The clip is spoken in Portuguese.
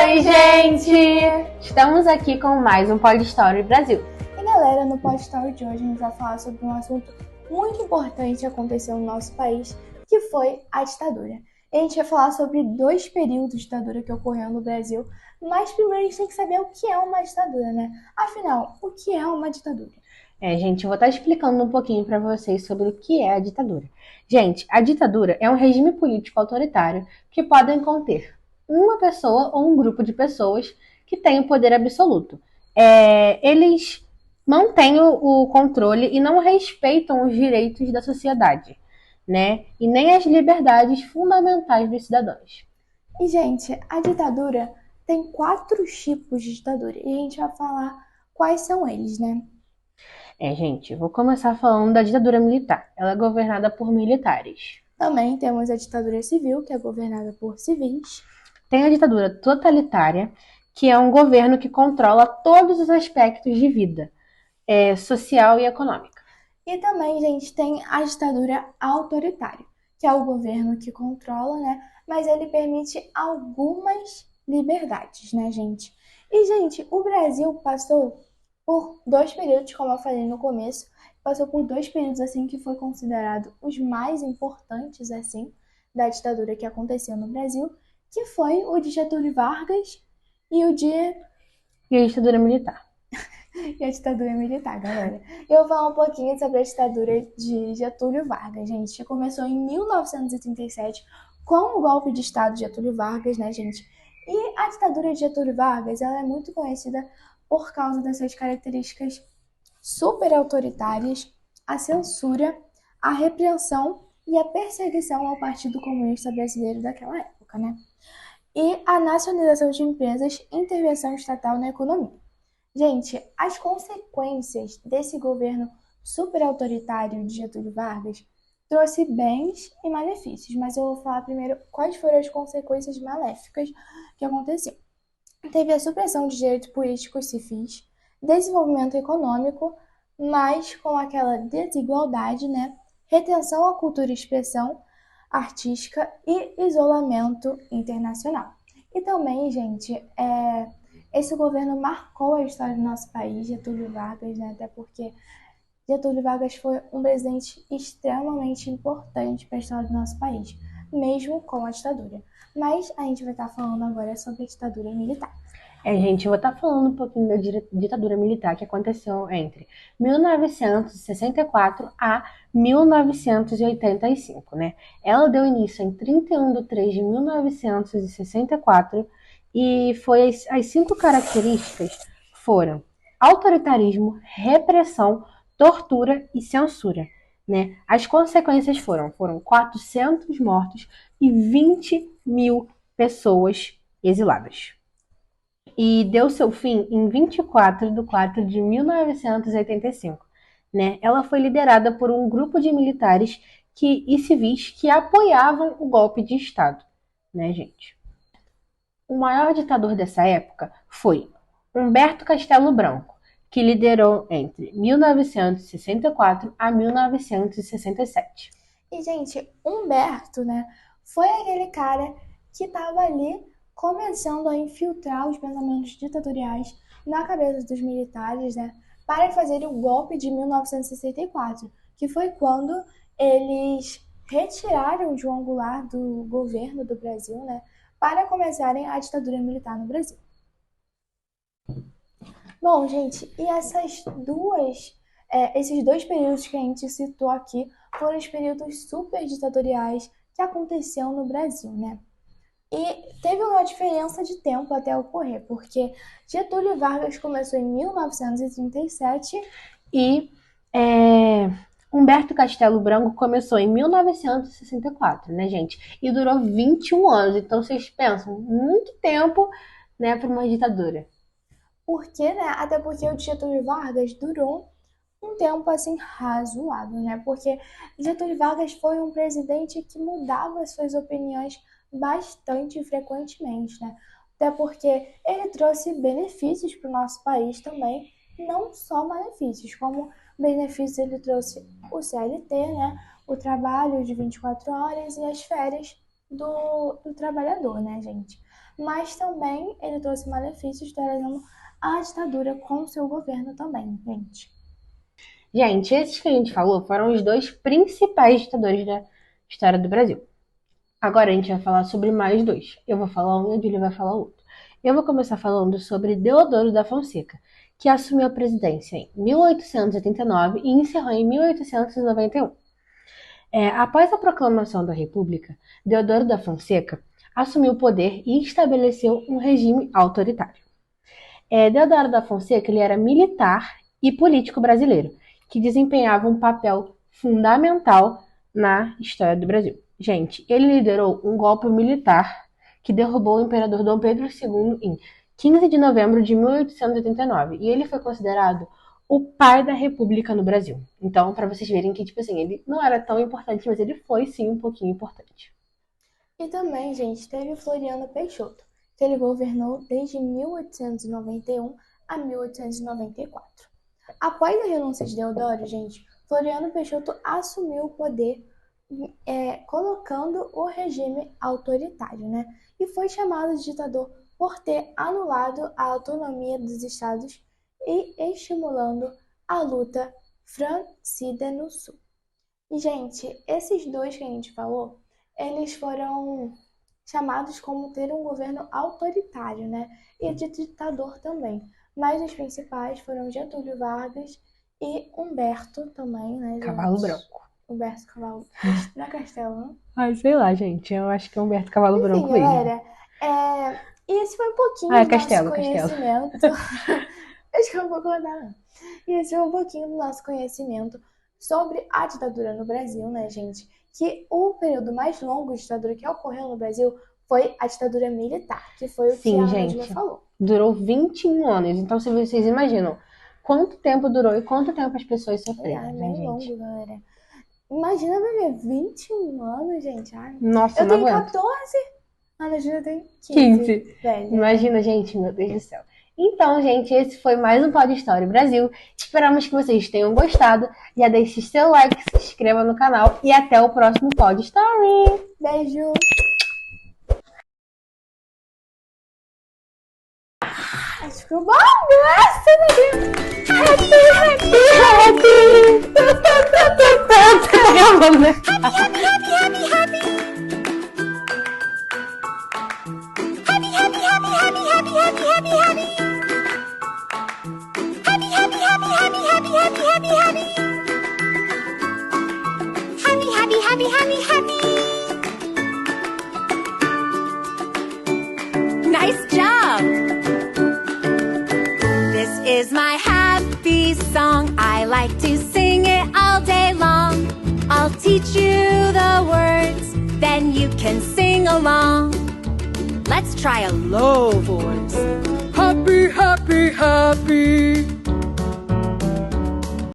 Oi, gente! Estamos aqui com mais um Pod Story Brasil. E galera, no Pod Story de hoje a gente vai falar sobre um assunto muito importante que aconteceu no nosso país, que foi a ditadura. E a gente vai falar sobre 2 períodos de ditadura que ocorreram no Brasil, mas primeiro a gente tem que saber o que é uma ditadura, né? Afinal, o que é uma ditadura? Gente, eu vou estar explicando um pouquinho para vocês sobre o que é a ditadura. Gente, a ditadura é um regime político autoritário que podem conter uma pessoa ou um grupo de pessoas que têm o poder absoluto. Eles mantêm o controle e não respeitam os direitos da sociedade, né? E nem as liberdades fundamentais dos cidadãos. E, gente, a ditadura tem 4 tipos de ditadura e a gente vai falar quais são eles, né? Gente, vou começar falando da ditadura militar. Ela é governada por militares. Também temos a ditadura civil, que é governada por civis. Tem a ditadura totalitária, que é um governo que controla todos os aspectos de vida, social e econômica. E também, gente, tem a ditadura autoritária, que é o governo que controla, né? Mas ele permite algumas liberdades, né, gente? E, gente, o Brasil passou por 2 períodos, como eu falei no começo, passou por 2 períodos, assim, que foi considerado os mais importantes, assim, da ditadura que aconteceu no Brasil, que foi o de Getúlio Vargas e o de E a ditadura militar. e a ditadura militar, galera. Eu vou falar um pouquinho sobre a ditadura de Getúlio Vargas, gente, que começou em 1937 com o golpe de Estado de Getúlio Vargas, né, gente? E a ditadura de Getúlio Vargas, ela é muito conhecida por causa das suas características super autoritárias, a censura, a repressão e a perseguição ao Partido Comunista Brasileiro daquela época, né? E a nacionalização de empresas e intervenção estatal na economia. Gente, as consequências desse governo super autoritário de Getúlio Vargas trouxe bens e malefícios, mas eu vou falar primeiro quais foram as consequências maléficas que aconteceram. Teve a supressão de direitos políticos civis, desenvolvimento econômico, mas com aquela desigualdade, né? Retenção à cultura e expressão artística e isolamento internacional. E também, gente, esse governo marcou a história do nosso país, Getúlio Vargas, né? Até porque Getúlio Vargas foi um presidente extremamente importante para a história do nosso país, mesmo com a ditadura. Mas a gente vai estar falando agora sobre a ditadura militar. Gente, eu vou estar falando um pouquinho da ditadura militar que aconteceu entre 1964 a 1985, né? Ela deu início em 31 de 3 de 1964 e foi as 5 características foram autoritarismo, repressão, tortura e censura, né? As consequências foram 400 mortos e 20 mil pessoas exiladas. E deu seu fim em 24 de 4 de 1985. Né? Ela foi liderada por um grupo de militares e civis que apoiavam o golpe de Estado. Né, gente? O maior ditador dessa época foi Humberto Castelo Branco, que liderou entre 1964 a 1967. E, gente, Humberto, né, foi aquele cara que estava ali começando a infiltrar os pensamentos ditatoriais na cabeça dos militares, né, para fazer o golpe de 1964, que foi quando eles retiraram João Goulart do governo do Brasil, né, para começarem a ditadura militar no Brasil. Bom, gente, e esses 2 períodos que a gente citou aqui foram os períodos super ditatoriais que aconteceram no Brasil, né? E teve uma diferença de tempo até ocorrer, porque Getúlio Vargas começou em 1937 e Humberto Castelo Branco começou em 1964, né, gente? E durou 21 anos. Então, vocês pensam, muito tempo, né, para uma ditadura. Porque, né? Até porque o Getúlio Vargas durou um tempo assim razoável, né? Porque Getúlio Vargas foi um presidente que mudava suas opiniões bastante frequentemente, né? Até porque ele trouxe benefícios para o nosso país também, não só malefícios, como benefícios ele trouxe o CLT, né? O trabalho de 24 horas e as férias do trabalhador, né, gente? Mas também ele trouxe malefícios, trazendo a ditadura com seu governo também, gente. Gente, esses que a gente falou foram os dois principais ditadores da história do Brasil. Agora a gente vai falar sobre mais dois. Eu vou falar um e a Júlia vai falar outro. Eu vou começar falando sobre Deodoro da Fonseca, que assumiu a presidência em 1889 e encerrou em 1891. Após a proclamação da República, Deodoro da Fonseca assumiu o poder e estabeleceu um regime autoritário. Deodoro da Fonseca ele era militar e político brasileiro, que desempenhava um papel fundamental na história do Brasil. Gente, ele liderou um golpe militar que derrubou o imperador Dom Pedro II em 15 de novembro de 1889, e ele foi considerado o pai da República no Brasil. Então, para vocês verem que, tipo assim, ele não era tão importante, mas ele foi, sim, um pouquinho importante. E também, gente, teve Floriano Peixoto, que ele governou desde 1891 a 1894. Após a renúncia de Deodoro, gente, Floriano Peixoto assumiu o poder colocando o regime autoritário, né? E foi chamado de ditador por ter anulado a autonomia dos estados e estimulando a luta francida no sul. E, gente, esses dois que a gente falou, eles foram chamados como ter um governo autoritário, né? E de ditador também. Mas os principais foram Getúlio Vargas e Humberto também, né, gente? Cavalo Branco. Humberto Cavalo. Na Castelo, não? Ai, sei lá, gente. Eu acho que é Humberto Cavalo Enfim, Branco mesmo. galera, e esse foi um pouquinho do Castelo, nosso conhecimento. Acho que eu não vou contar, não. E esse foi um pouquinho do nosso conhecimento sobre a ditadura no Brasil, né, gente? Que o período mais longo de ditadura que ocorreu no Brasil foi a ditadura militar, que foi o que a Angela falou. Durou 21 anos. Então, se vocês imaginam quanto tempo durou e quanto tempo as pessoas sofreram, É né, bem gente? longo, galera. Imagina viver 21 anos, gente. Ai, Nossa, eu não tenho aguento. 14, a Angela tem 15. Velho. Imagina, gente, meu Deus do céu. Então, gente, esse foi mais um Pod Story Brasil. Esperamos que vocês tenham gostado. Já deixe seu like, se inscreva no canal e até o próximo Pod Story. Beijo! Acho que ficou bom, graças a Nice job! This is my happy song. I like to sing it all day long. I'll teach you the words, then you can sing along. Let's try a low voice. Happy, happy, happy.